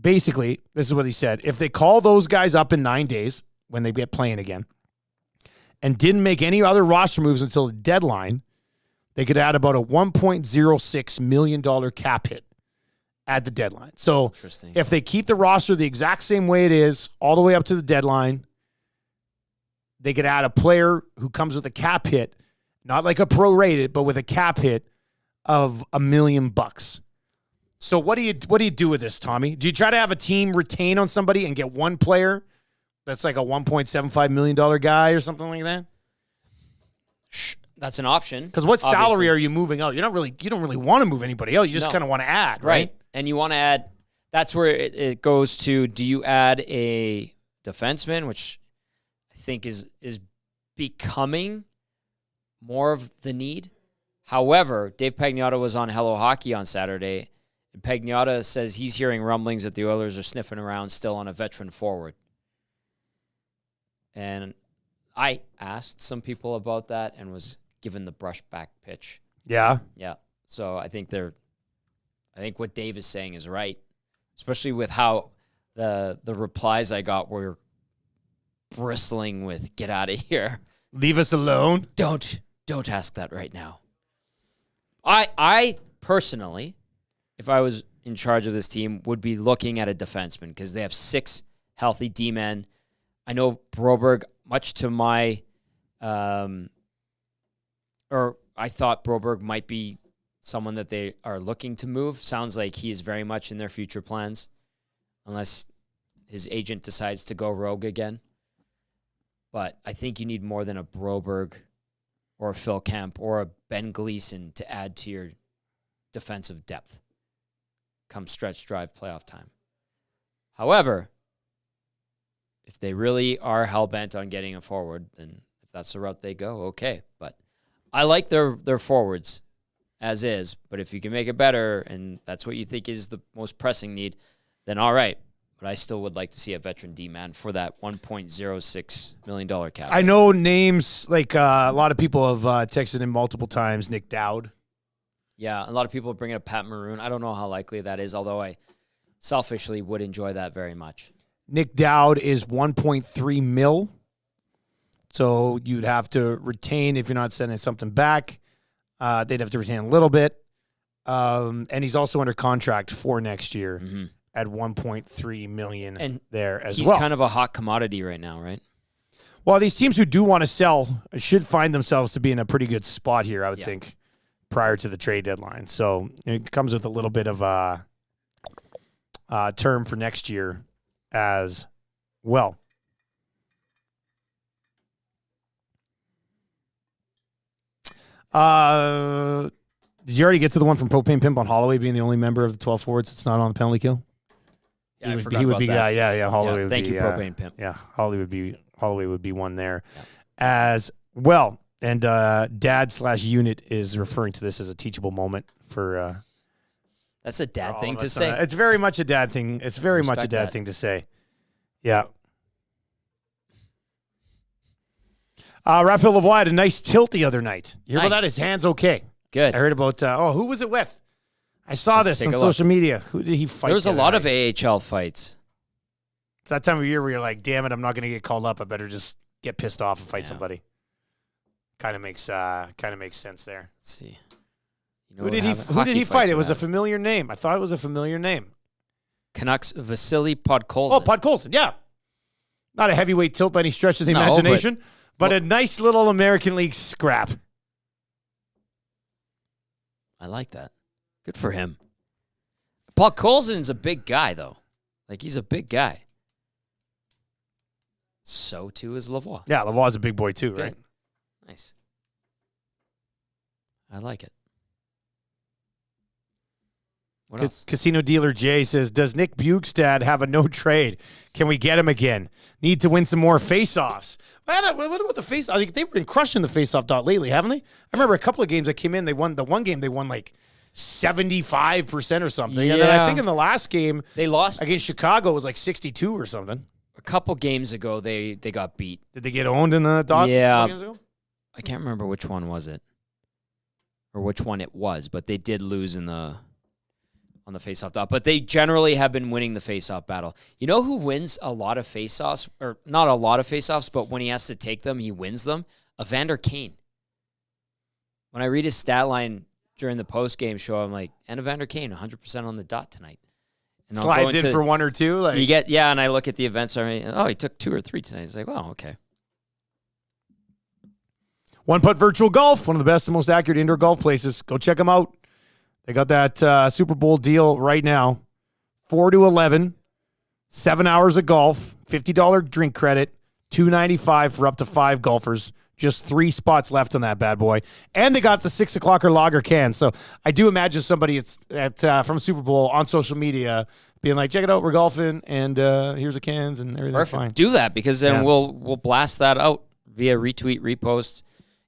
basically, this is what he said. If they call those guys up in 9 days when they get playing again and didn't make any other roster moves until the deadline, they could add about a $1.06 million cap hit at the deadline. So if they keep the roster the exact same way it is all the way up to the deadline, they could add a player who comes with a cap hit, not like a prorated, but with a cap hit of $1 million. So what do you do with this, Tommy? Do you try to have a team retain on somebody and get one player that's like a $1.75 million guy or something like that? That's an option. Because what salary are you moving out? You don't really want to move anybody else. You just kind of want to add, right? And you want to add. That's where it goes to. Do you add a defenseman, which I think is becoming more of the need? However, Dave Pagnotta was on Hello Hockey on Saturday, and Pagnotta says he's hearing rumblings that the Oilers are sniffing around still on a veteran forward. And I asked some people about that and was given the brushback pitch. Yeah. Yeah. So I think what Dave is saying is right, especially with how the replies I got were bristling with "get out of here, leave us alone." Don't ask that right now. I personally, if I was in charge of this team, would be looking at a defenseman because they have 6 healthy D-men. I know Broberg, much to my, or I thought Broberg might be someone that they are looking to move. Sounds like he is very much in their future plans, unless his agent decides to go rogue again. But I think you need more than a Broberg or a Phil Kemp or a Ben Gleason to add to your defensive depth. come stretch drive playoff time. However, if they really are hell-bent on getting a forward, then if that's the route they go, okay. But I like their forwards as is, but if you can make it better and that's what you think is the most pressing need, then all right. But I still would like to see a veteran D-man for that $1.06 million cap. I know names, like a lot of people have texted in multiple times, Nick Dowd. Yeah, a lot of people bring up Pat Maroon. I don't know how likely that is, although I selfishly would enjoy that very much. Nick Dowd is 1.3 mil. So you'd have to retain if you're not sending something back. They'd have to retain a little bit. And he's also under contract for next year at $1.3 million and there as he's well. He's kind of a hot commodity right now, right? Well, these teams who do want to sell should find themselves to be in a pretty good spot here, I would think, prior to the trade deadline. So it comes with a little bit of a term for next year as well. Did you already get to the one from Propane Pimp on Holloway being the only member of the 12 forwards that's not on the penalty kill? Yeah, he I would, forgot he would about be, that. Yeah. Holloway would thank be. you, Propane Pimp. Yeah, Holloway would be one there as well. And dad/unit is referring to this as a teachable moment for. That's a dad thing to say. It's very much a dad thing. It's very much a dad that. thing to say. Yeah. Raphael Lavoie had a nice tilt the other night. You hear about that? His hand's okay. Good. I heard about, who was it with? I saw Let's this take on a social media. Who did he fight? There was a the other lot of night? AHL fights. It's that time of year where you're like, damn it, I'm not going to get called up. I better just get pissed off and fight somebody. Kind of makes sense there. Let's see. Who did he fight? It was a familiar name. I thought it was a familiar name. Canucks Vasily Podkolzin. Oh, Podkolzin, yeah. Not a heavyweight tilt by any stretch of the imagination, but a nice little American League scrap. I like that. Good for him. Podkolzin's a big guy, though. Like, he's a big guy. So, too, is Lavoie. Yeah, Lavoie's a big boy, too, right? Nice. I like it. What else? Casino Dealer Jay says, does Nick Bjugstad have a no trade? Can we get him again? Need to win some more face-offs. What about the face-off? Like, they've been crushing the face-off dot lately, haven't they? I remember a couple of games that came in. They won the one game. They won like 75% or something. Yeah. And then I think in the last game they lost against Chicago, it was like 62 or something. A couple games ago, they got beat. Did they get owned in the dot? Yeah. I can't remember which one was it or which one it was, but they did lose on the face-off dot. But they generally have been winning the face-off battle. You know who wins a lot of face-offs? Or not a lot of face-offs, but when he has to take them, he wins them? Evander Kane. When I read his stat line during the post-game show, I'm like, and Evander Kane, 100% on the dot tonight. And slides in for one or two? Like, and I look at the events, he took 2 or 3 tonight. It's like, well, okay. One Putt Virtual Golf, one of the best and most accurate indoor golf places. Go check them out. They got that Super Bowl deal right now. 4 to 11, 7 hours of golf, $50 drink credit, $2.95 for up to 5 golfers. Just 3 spots left on that bad boy. And they got the 6 o'clocker lager can. So I do imagine somebody from Super Bowl on social media being like, check it out, we're golfing, and here's the cans, and everything's fine. Do that, because then we'll blast that out via retweet, repost,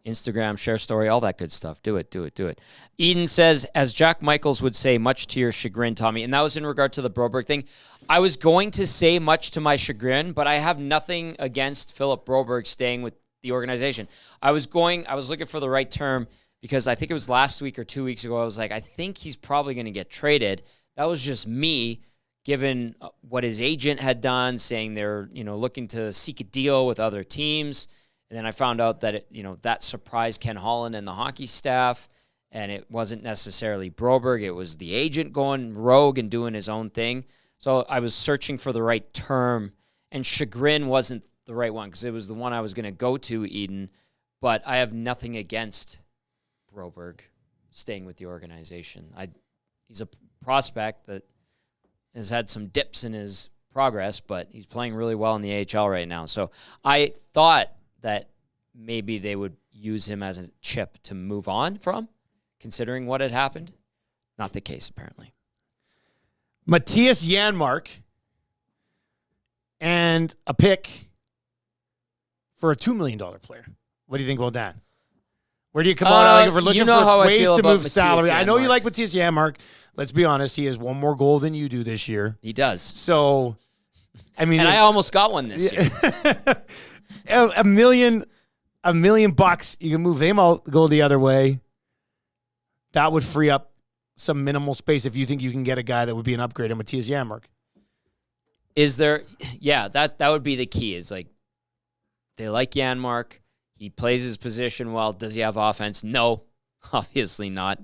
Instagram, share story, all that good stuff. Do it. Eden says, as Jack Michaels would say, much to your chagrin, Tommy. And that was in regard to the Broberg thing. I was going to say much to my chagrin, but I have nothing against Philip Broberg staying with the organization. I was looking for the right term, because I think it was last week or 2 weeks ago. I was like, I think he's probably going to get traded. That was just me, given what his agent had done, saying they're, looking to seek a deal with other teams. And then I found out that that surprised Ken Holland and the hockey staff, and it wasn't necessarily Broberg. It was the agent going rogue and doing his own thing. So I was searching for the right term, and chagrin wasn't the right one, because it was the one I was going to go to, Eden. But I have nothing against Broberg staying with the organization. He's a prospect that has had some dips in his progress, but he's playing really well in the AHL right now. So I thought that maybe they would use him as a chip to move on from, considering what had happened. Not the case, apparently. Matthias Janmark and a pick for a $2 million player. What do you think about that? Where do you come on? We're looking for ways to move salary. I know you like Matthias Janmark. Let's be honest. He has one more goal than you do this year. He does. So, I mean, and I almost got one this year. $1 million bucks. You can move him out, go the other way. That would free up some minimal space if you think you can get a guy that would be an upgrade on Matthias Janmark. Is there? Yeah, that would be the key. Is like they like Janmark. He plays his position well. Does he have offense? No, obviously not.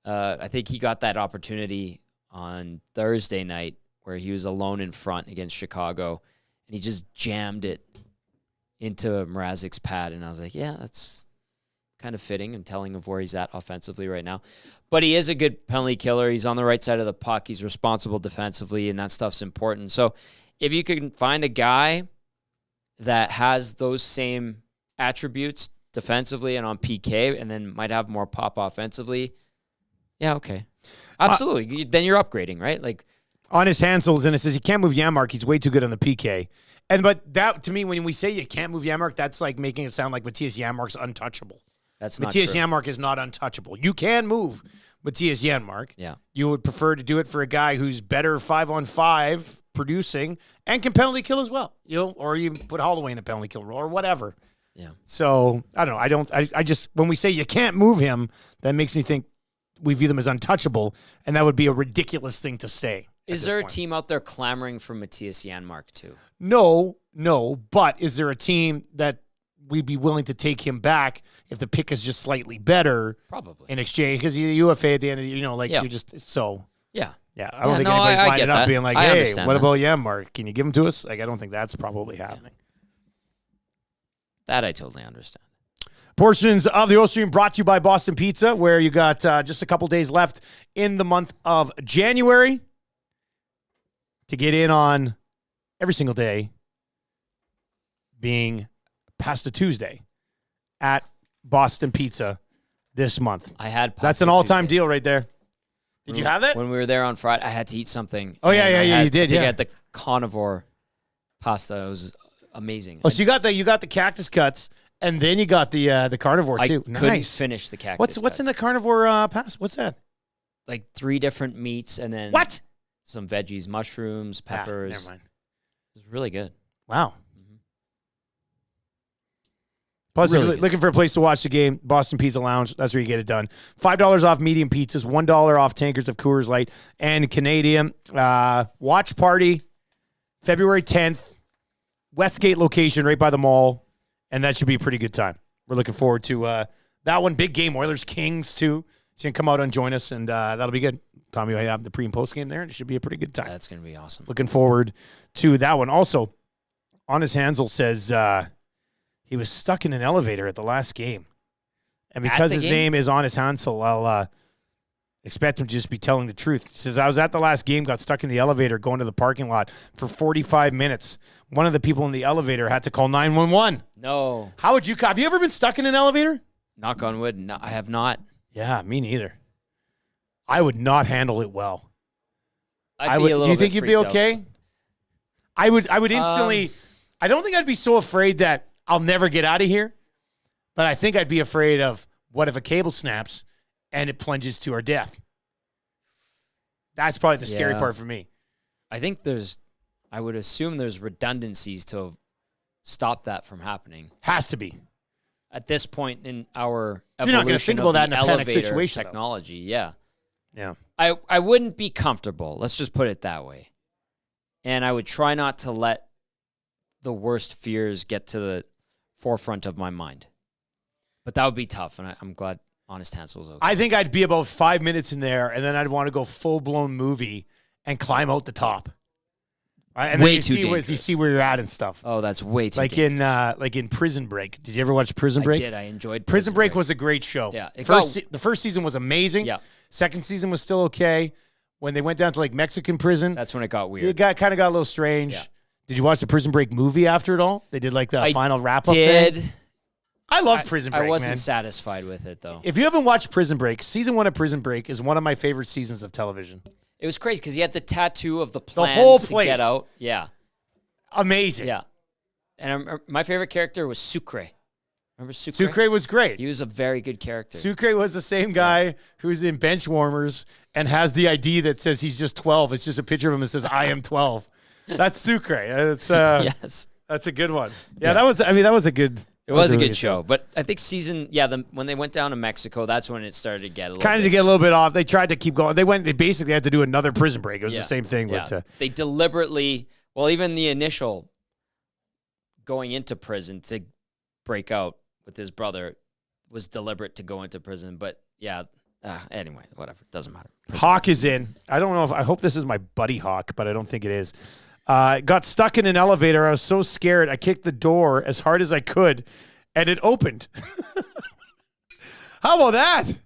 I think he got that opportunity on Thursday night where he was alone in front against Chicago, and he just jammed it into Mrazek's pad. And I was like, yeah, that's kind of fitting and telling of where he's at offensively right now. But he is a good penalty killer. He's on the right side of the puck. He's responsible defensively, and that stuff's important. So if you can find a guy that has those same attributes defensively and on PK and then might have more pop offensively, yeah, okay. Absolutely. Then you're upgrading, right? Like Honest Hansel's and it says you can't move Janmark. He's way too good on the PK. But that, to me, when we say you can't move Janmark, that's like making it sound like Matthias Janmark's untouchable. That's not Matthias true. Janmark is not untouchable. You can move Matthias Janmark. Yeah. You would prefer to do it for a guy who's better 5-on-5 producing and can penalty kill as well. Or you put Holloway in a penalty kill role or whatever. Yeah. So I don't know. I just, when we say you can't move him, that makes me think we view them as untouchable, and that would be a ridiculous thing to say. Is there a team out there clamoring for Matthias Janmark too? No. But is there a team that we'd be willing to take him back if the pick is just slightly better? Probably. In exchange, because UFA at the end of the, you're just so. Yeah. Yeah. I don't think anybody's lining up being like, I hey, understand what that. about Janmark? Can you give him to us? Like, I don't think that's probably happening. That I totally understand. Portions of the Oil Stream brought to you by Boston Pizza, where you got just a couple days left in the month of January to get in on every single day being Pasta Tuesday at Boston Pizza this month. I had Pasta That's an all-time Tuesday. deal right there. Did you have that? When we were there on Friday, I had to eat something. Oh, yeah, you did, I think I yeah. had the carnivore pasta. It was amazing. Oh, so you got the cactus cuts, and then you got the carnivore too. I couldn't Nice. finish the cactus What's in the cuts. carnivore pasta? What's that? Like 3 different meats and then What? some veggies, mushrooms, peppers. Never mind. It was really good. Wow. Plus, Really if you're good. looking for a place to watch the game, Boston Pizza Lounge, that's where you get it done. $5 off medium pizzas, $1 off tankers of Coors Light and Canadian. Watch party, February 10th, Westgate location right by the mall, and that should be a pretty good time. We're looking forward to that one. Big game, Oilers Kings too. So you can come out and join us, and that'll be good. Tommy will have the pre and post game there, and it should be a pretty good time. That's going to be awesome. Looking forward to that one. Also, Honest Hansel says he was stuck in an elevator at the last game. And because his name is Honest Hansel, I'll expect him to just be telling the truth. He says, I was at the last game, got stuck in the elevator going to the parking lot for 45 minutes. One of the people in the elevator had to call 911. No. How would you? Have you ever been stuck in an elevator? Knock on wood. No, I have not. Yeah, me neither. I would not handle it well. I'd be a little do you think bit you'd be freaked out. okay? I would instantly. I don't think I'd be so afraid that I'll never get out of here, but I think I'd be afraid of what if a cable snaps and it plunges to our death. That's probably the scary Yeah. part for me. I think I would assume there's redundancies to stop that from happening. Has to be. At this point in our You're not gonna evolution think of about that the in a panic elevator situation, though. technology, yeah. Yeah. I wouldn't be comfortable. Let's just put it that way. And I would try not to let the worst fears get to the forefront of my mind. But that would be tough, and I'm glad Honest Hansel's okay. I think I'd be about 5 minutes in there, and then I'd want to go full-blown movie and climb out the top. Right? And Way then too you dangerous. see where you're at and stuff. Oh, that's way too Like in Prison Break. Did you ever watch Prison Break? I did. I enjoyed Prison Break was a great show. Yeah, The first season was amazing. Yeah. Second season was still okay. When they went down to like Mexican prison, That's when it got weird. it kind of got a little strange. Yeah. Did you watch the Prison Break movie after it all? They did like the I final wrap up thing. did. I love Prison Break, I wasn't man. satisfied with it, though. If you haven't watched Prison Break, season 1 of Prison Break is one of my favorite seasons of television. It was crazy because he had the tattoo of the whole plans to place. get out. Yeah. Amazing. Yeah. And my favorite character was Sucre. Remember Sucre? Sucre was great. He was a very good character. Sucre was the same guy who's in Bench Warmers and has the ID that says he's just 12. It's just a picture of him that says, I am 12. That's Sucre. It's, Yes. That's a good one. Yeah, that was a good... It was a good show. But I think when they went down to Mexico, that's when it started to get a little bit off. They tried to keep going. They basically had to do another prison break. It was the same thing. Yeah. But, they deliberately, even the initial going into prison to break out with his brother was deliberate to go into prison. But anyway, whatever. Doesn't matter. Hawk is in. I don't know I hope this is my buddy Hawk, but I don't think it is. Got stuck in an elevator. I was so scared. I kicked the door as hard as I could, and it opened. How about that?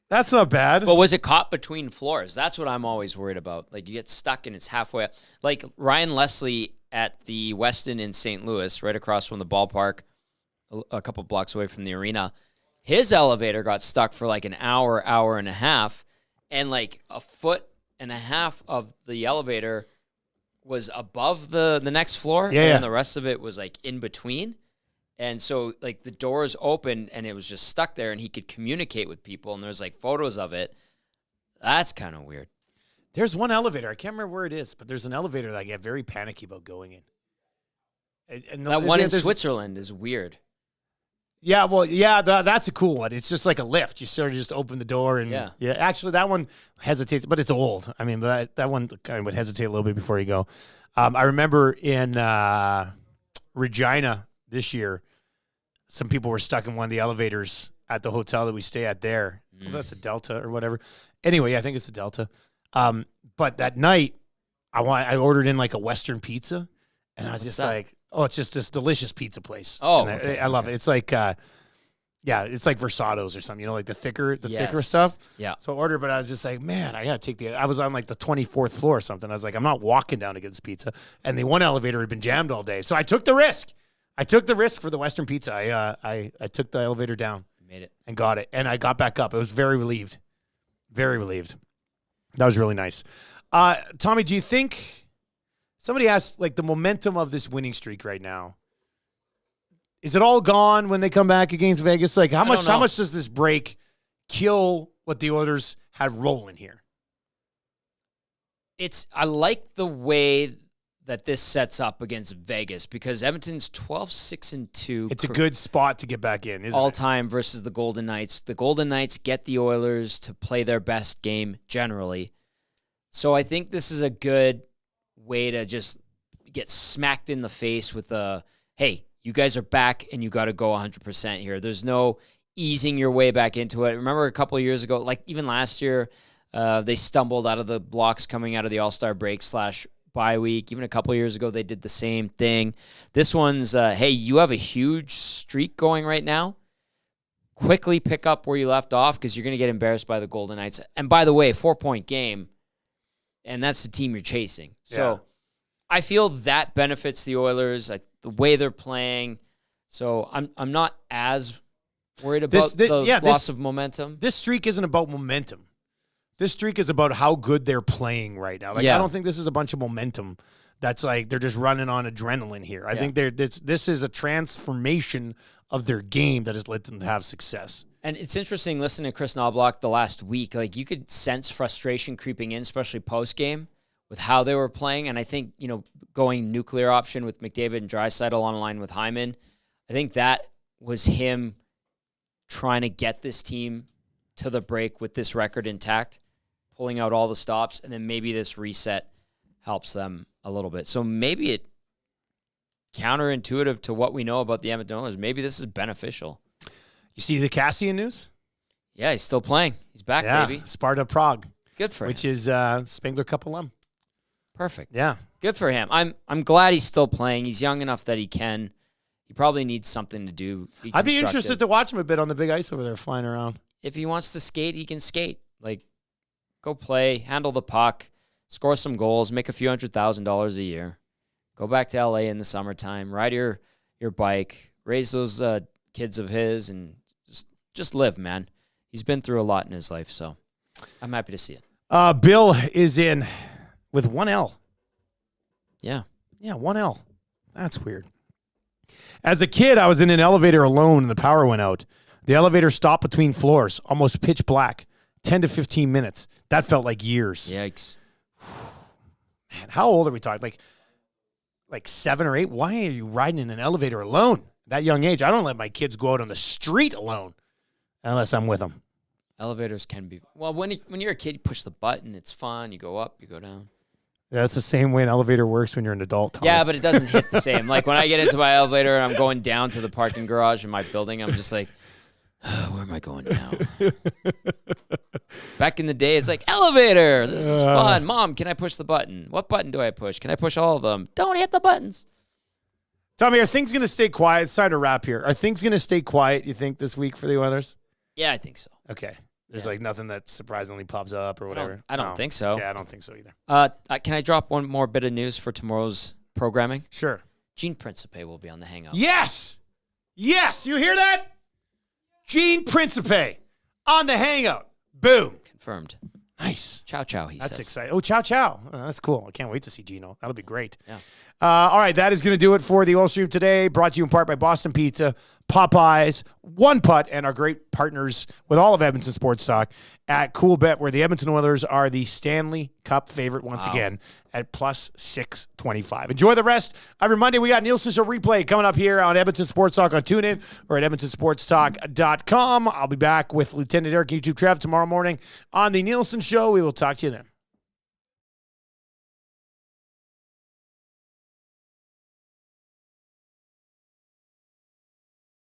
That's not bad. But was it caught between floors? That's what I'm always worried about. Like, you get stuck and it's halfway up. Like Ryan Leslie at the Westin in St. Louis, right across from the ballpark, a couple blocks away from the arena. His elevator got stuck for like an hour and a half, and like a foot and a half of the elevator was above the next floor, and then the rest of it was like in between. And so like the doors opened and it was just stuck there, and he could communicate with people, and there's like photos of it. That's kind of weird. There's one elevator. I can't remember where it is, but there's an elevator that I get very panicky about going in. And that one in Switzerland is weird. Yeah, that's a cool one. It's just like a lift. You sort of just open the door and actually that one hesitates, but it's old. I mean, that one kind of would hesitate a little bit before you go. I remember in Regina this year, some people were stuck in one of the elevators at the hotel that we stay at there. Well, that's a Delta or whatever. Anyway, I think it's a Delta. But that night, I ordered in like a Western pizza, and I was just like, oh, it's just this delicious pizza place. Oh, I love it. It's like, it's like Versato's or something, like the thicker stuff. Yeah. So I ordered, but I was just like, man, I got to take I was on like the 24th floor or something. I was like, I'm not walking down to get this pizza. And the one elevator had been jammed all day. So I took the risk. For the Western pizza. I took the elevator down. Made it. And got it. And I got back up. I was very relieved. Very relieved. That was really nice. Tommy, do you think... Somebody asked, like, the momentum of this winning streak right now. Is it all gone when they come back against Vegas? Like, how much does this break kill what the Oilers had rolling here? I like the way that this sets up against Vegas, because Edmonton's 12-6-2. It's a good spot to get back in, isn't it? All-time versus the Golden Knights. The Golden Knights get the Oilers to play their best game generally. So I think this is a good way to just get smacked in the face with hey, you guys are back and you got to go 100% here. There's no easing your way back into it. Remember a couple of years ago, like even last year, they stumbled out of the blocks coming out of the All-Star break / bye week. Even a couple of years ago, they did the same thing. This one's, hey, you have a huge streak going right now. Quickly pick up where you left off, because you're going to get embarrassed by the Golden Knights. And by the way, 4-point game, and that's the team you're chasing. So I feel that benefits the Oilers, the way they're playing. So I'm not as worried about the loss of momentum. This streak isn't about momentum. This streak is about how good they're playing right now. Like, I don't think this is a bunch of momentum that's like they're just running on adrenaline here. I think this is a transformation of their game that has led them to have success. And it's interesting listening to Chris Knobloch the last week. Like, you could sense frustration creeping in, especially post-game, with how they were playing. And I think, going nuclear option with McDavid and Draisaitl on line with Hyman, I think that was him trying to get this team to the break with this record intact, pulling out all the stops, and then maybe this reset helps them a little bit. So maybe it counterintuitive to what we know about the Edmonton Oilers. Maybe this is beneficial. You see the Cassian news? Yeah, he's still playing. He's back, baby. Sparta Prague. Good for him. Which is Spengler Cup alum. Perfect. Yeah. Good for him. I'm glad he's still playing. He's young enough that he can. He probably needs something to do. I'd be interested to watch him a bit on the big ice over there flying around. If he wants to skate, he can skate. Like, go play, handle the puck, score some goals, make a few $100,000 a year. Go back to LA in the summertime, ride your bike, raise those kids of his, and just live, man. He's been through a lot in his life, so I'm happy to see it. Bill is in with 1L. Yeah. Yeah, 1L. That's weird. As a kid, I was in an elevator alone and the power went out. The elevator stopped between floors, almost pitch black, 10 to 15 minutes. That felt like years. Yikes. Man, how old are we talking? Like 7 or 8? Why are you riding in an elevator alone at that young age? I don't let my kids go out on the street alone unless I'm with them. Elevators can be... Well, when you're a kid, you push the button. It's fun. You go up, you go down. That's the same way an elevator works when you're an adult, Tom. Yeah, but it doesn't hit the same. Like when I get into my elevator and I'm going down to the parking garage in my building, I'm just like, where am I going now? Back in the day, it's like, elevator. This is fun. Mom, can I push the button? What button do I push? Can I push all of them? Don't hit the buttons. Tommy, are things going to stay quiet? It's time to wrap here. Are things going to stay quiet, you think, this week for the Oilers? Yeah, I think so. Okay. There's like nothing that surprisingly pops up or whatever. I don't think so. Yeah, I don't think so either. Can I drop one more bit of news for tomorrow's programming? Sure. Gene Principe will be on the Hangout. Yes! Yes! You hear that? Gene Principe on the Hangout. Boom. Confirmed. Nice. Ciao, ciao, he says. That's exciting. Oh, ciao, ciao. That's cool. I can't wait to see Gino. That'll be great. Yeah. All right, that is going to do it for the Oil Stream today, brought to you in part by Boston Pizza, Popeyes, One Putt, and our great partners with all of Edmonton Sports Talk at Cool Bet, where the Edmonton Oilers are the Stanley Cup favorite once again at plus 625. Enjoy the rest. Every Monday, we got Nielsen Show replay coming up here on Edmonton Sports Talk on TuneIn or at edmontonsportstalk.com. I'll be back with Lieutenant Eric YouTube Trev tomorrow morning on the Nielsen Show. We will talk to you then.